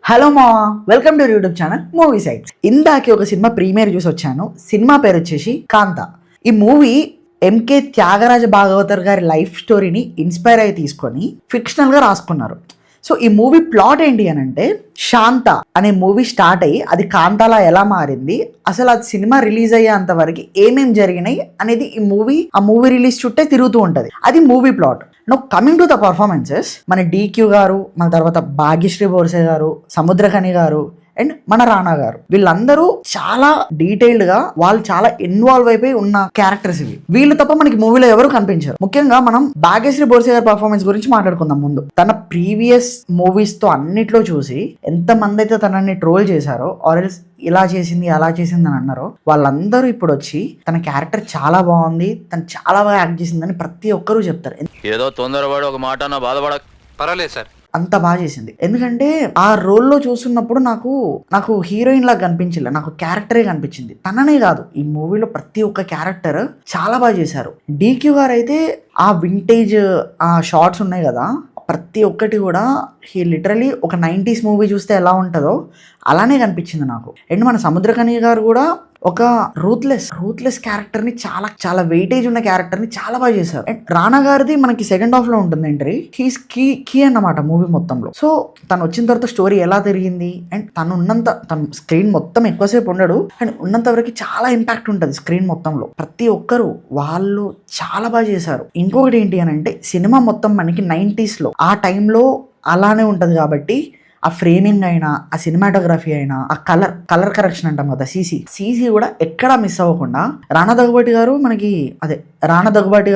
Hello మా welcome to YouTube channel movie sites. ఇందాకే ఒక సినిమా ప్రీమియర్ చూసి వచ్చాను. సినిమా పేరు వచ్చేసి కాంత. ఈ మూవీ ఎంకే త్యాగరాజ భాగవతర్ గారి లైఫ్ స్టోరీని ఇన్స్పైర్ అయ్యి తీసుకొని ఫిక్షనల్గా రాసుకున్నారు. సో ఈ మూవీ ప్లాట్ ఏంటి అని అంటే, శాంత అనే మూవీ స్టార్ట్ అయ్యి అది కాంతాలా ఎలా మారింది, అసలు అది సినిమా రిలీజ్ అయ్యేంత వరకు ఏమేం జరిగినాయి అనేది ఆ మూవీ రిలీజ్ చుట్టే తిరుగుతూ ఉంటుంది. అది movie plot. No coming to the performances, మన డీక్యూ గారు, మన తర్వాత భాగ్యశ్రీ బోర్సే గారు, సముద్రఖని గారు అండ్ మన రానా గారు, వీళ్ళందరూ చాలా డీటెయిల్డ్ గా వాళ్ళు చాలా ఇన్వాల్వ్ అయిపోయి ఉన్న క్యారెక్టర్స్ ఇవి. వీళ్ళు తప్ప మనకి మూవీలో ఎవరు కనిపించారు. ముఖ్యంగా మనం భాగ్యశ్రీ బోర్సే గారి పర్ఫార్మెన్స్ గురించి మాట్లాడుకుందాం. ముందు తన ప్రీవియస్ మూవీస్ తో అన్నిట్లో చూసి ఎంత మంది అయితే తనని ట్రోల్ చేశారో ఆర్ ఎల్స్ ఇలా చేసింది అలా చేసింది అని అన్నారో, వాళ్ళందరూ ఇప్పుడు వచ్చి తన క్యారెక్టర్ చాలా బాగుంది, తను చాలా బాగా యాక్ట్ చేసిందని ప్రతి ఒక్కరూ చెప్తారు. ఏదో తొందరపడి ఒక మాట నా బాధపడ పర్వాలేదు సార్, అంత బాగా చేసింది. ఎందుకంటే ఆ రోల్లో చూస్తున్నప్పుడు నాకు హీరోయిన్ లాగా కనిపించలే, నాకు క్యారెక్టరే కనిపించింది. తననే కాదు, ఈ మూవీలో ప్రతి ఒక్క క్యారెక్టర్ చాలా బాగా చేశారు. డీక్యూ గారు అయితే ఆ వింటేజ్ ఆ షార్ట్స్ ఉన్నాయి కదా, ప్రతి ఒక్కటి కూడా లిటరలీ ఒక 90s మూవీ చూస్తే ఎలా ఉంటుందో అలానే కనిపించింది నాకు. అండ్ మన సముద్రఖని గారు కూడా ఒక రూత్లెస్ క్యారెక్టర్ని చాలా వెయిటేజ్ ఉన్న క్యారెక్టర్ని చాలా బాగా చేశారు. అండ్ రానా గారిది మనకి సెకండ్ హాఫ్ లో ఉంటుంది ఎంట్రీ. హీస్ కీ అన్నమాట మూవీ మొత్తంలో. సో తను వచ్చిన తర్వాత స్టోరీ ఎలా తిరిగింది అండ్ తను స్క్రీన్ మొత్తం ఎక్కువసేపు ఉండడు అండ్ ఉన్నంత వరకు చాలా ఇంపాక్ట్ ఉంటుంది స్క్రీన్ మొత్తంలో. ప్రతి ఒక్కరు వాళ్ళు చాలా బాగా చేశారు. ఇంకొకటి ఏంటి అని అంటే, సినిమా మొత్తం మనకి 90s లో ఆ టైంలో అలానే ఉంటుంది కాబట్టి ఆ ఫ్రేమింగ్ అయినా, ఆ సినిమాటోగ్రఫీ అయినా, ఆ కలర్ కరెక్షన్ అంటాం కదా, సీసీ కూడా ఎక్కడా మిస్ అవ్వకుండా రానా దగ్గుబాటి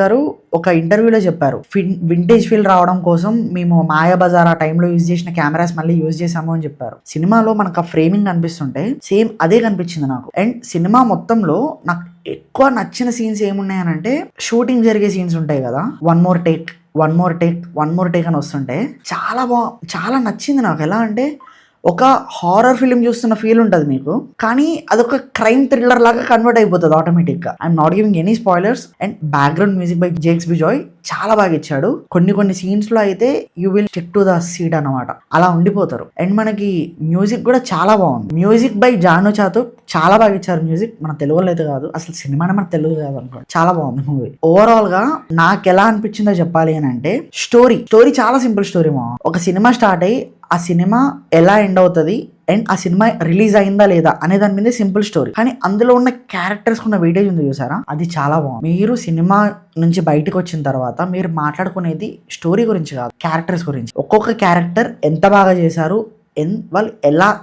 గారు ఒక ఇంటర్వ్యూలో చెప్పారు, వింటేజ్ ఫీల్ రావడం కోసం మేము మాయాబజార్ ఆ టైంలో యూజ్ చేసిన కెమెరాస్ మళ్ళీ యూజ్ చేసాము అని చెప్పారు. సినిమాలో మనకు ఆ ఫ్రేమింగ్ కనిపిస్తుంటే సేమ్ అదే కనిపించింది నాకు. అండ్ సినిమా మొత్తంలో నాకు ఎక్కువ నచ్చిన సీన్స్ ఏమున్నాయనంటే, షూటింగ్ జరిగే సీన్స్ ఉంటాయి కదా, వన్ మోర్ టేక్ అని వస్తుంటే చాలా నచ్చింది నాకు. ఎలా అంటే ఒక హారర్ ఫిలిం చూస్తున్న ఫీల్ ఉంటుంది మీకు, కానీ అదొక క్రైమ్ థ్రిల్లర్ లాగా కన్వర్ట్ అయిపోతుంది ఆటోమేటిక్గా. I'm not giving any spoilers. And background music by Jakes Bejoy చాలా బాగా ఇచ్చాడు. కొన్ని సీన్స్ లో అయితే you will check to the seat అనమాట, అలా ఉండిపోతారు. అండ్ మనకి మ్యూజిక్ కూడా చాలా బాగుంది. మ్యూజిక్ బై జాను చాతు చాలా బాగా ఇచ్చారు. మ్యూజిక్ మన తెలుగులో అయితే కాదు, అసలు సినిమానే మన తెలుగు కాదు అనుకోండి. చాలా బాగుంది మూవీ. ఓవరాల్ గా నాకు ఎలా అనిపించిందో చెప్పాలి అని అంటే, స్టోరీ చాలా సింపుల్ స్టోరీ. ఒక సినిమా స్టార్ట్ అయ్యి ఆ సినిమా ఎలా ఎండ్ అవుతుంది అండ్ ఆ సినిమా రిలీజ్ అయిందా లేదా అనే దాని మీద సింపుల్ స్టోరీ, కానీ అందులో ఉన్న క్యారెక్టర్స్ ఉన్న వెయిటేజ్ ఉంది చూసారా, అది చాలా బాగుంది. మీరు సినిమా నుంచి బయటకు వచ్చిన తర్వాత మీరు మాట్లాడుకునేది స్టోరీ గురించి కాదు, క్యారెక్టర్స్ గురించి. ఒక్కొక్క క్యారెక్టర్ ఎంత బాగా చేశారు, వాళ్ళు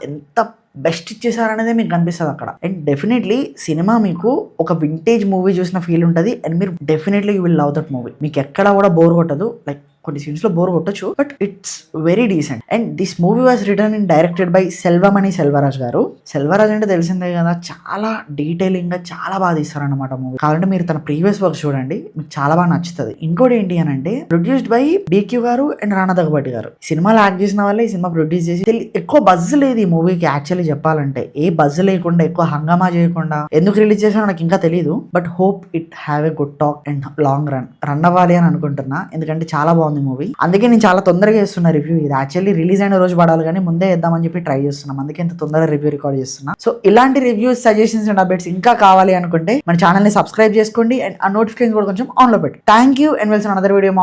ఎంత బెస్ట్ ఇచ్చేసారు అనేది మీకు కనిపిస్తుంది అక్కడ. అండ్ డెఫినెట్లీ సినిమా మీకు ఒక వింటేజ్ మూవీ చూసిన ఫీల్ ఉంటుంది అండ్ మీరు definitely you will love that movie. మీకు ఎక్కడ కూడా బోర్ కొట్టదు. లైక్ కొన్ని సీన్స్ లో బోర్ కొట్టచ్చు, but it's very decent. And this movie was return and directed by Selvamani Selvaraj గారు. సెల్వరాజ్ అంటే తెలిసిందే కదా, చాలా డీటెయిలింగ్ గా చాలా బాగా తీస్తారనమాట మూవీ. కావాలంటే మీరు తన ప్రీవియస్ వర్క్ చూడండి, మీకు చాలా బాగా నచ్చుతుంది. ఇంకోటి ఏంటి అని అంటే, ప్రొడ్యూస్డ్ బై డీక్యూ గారు అండ్ రానా దగ్గుబాటి గారు. సినిమాలో యాక్ట్ చేసిన వాళ్ళే ఈ సినిమా ప్రొడ్యూస్ చేసి. ఎక్కువ బజ్ లేదు ఈ మూవీకి యాక్చువల్లీ చెప్పాలంటే. ఏ బజ్ లేకుండా, ఎక్కువ హంగామా చేయకుండా ఎందుకు రిలీజ్ చేసానో నాకు ఇంకా తెలియదు, but hope it have a good talk and long run అవ్వాలి అని అనుకుంటున్నా. ఎందుకంటే చాలా బాగుంది మూవీ. అందుకే నేను చాలా తొందరగా చేస్తున్నా రివ్యూ. ఇది యాక్చువల్లీ రిలీజ్ అయిన రోజు పడాలి, కానీ ముందే వేద్దామని చెప్పి ట్రై చేస్తున్నాం. అందుకే ఇంత తొందరగా రివ్యూ రికార్డ్ చేస్తున్నా. సో ఇలాంటి రివ్యూస్, సజెషన్స్ అండ్ అప్డేట్స్ ఇంకా కావాలి అనుకుంటే మన ఛానల్ ని సబ్స్క్రైబ్ చేసుకోండి అండ్ ఆ నోటిఫికేషన్ కూడా కొంచెం ఆన్ లో పెట్టి. Thank you and we'll see another video.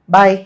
Bye.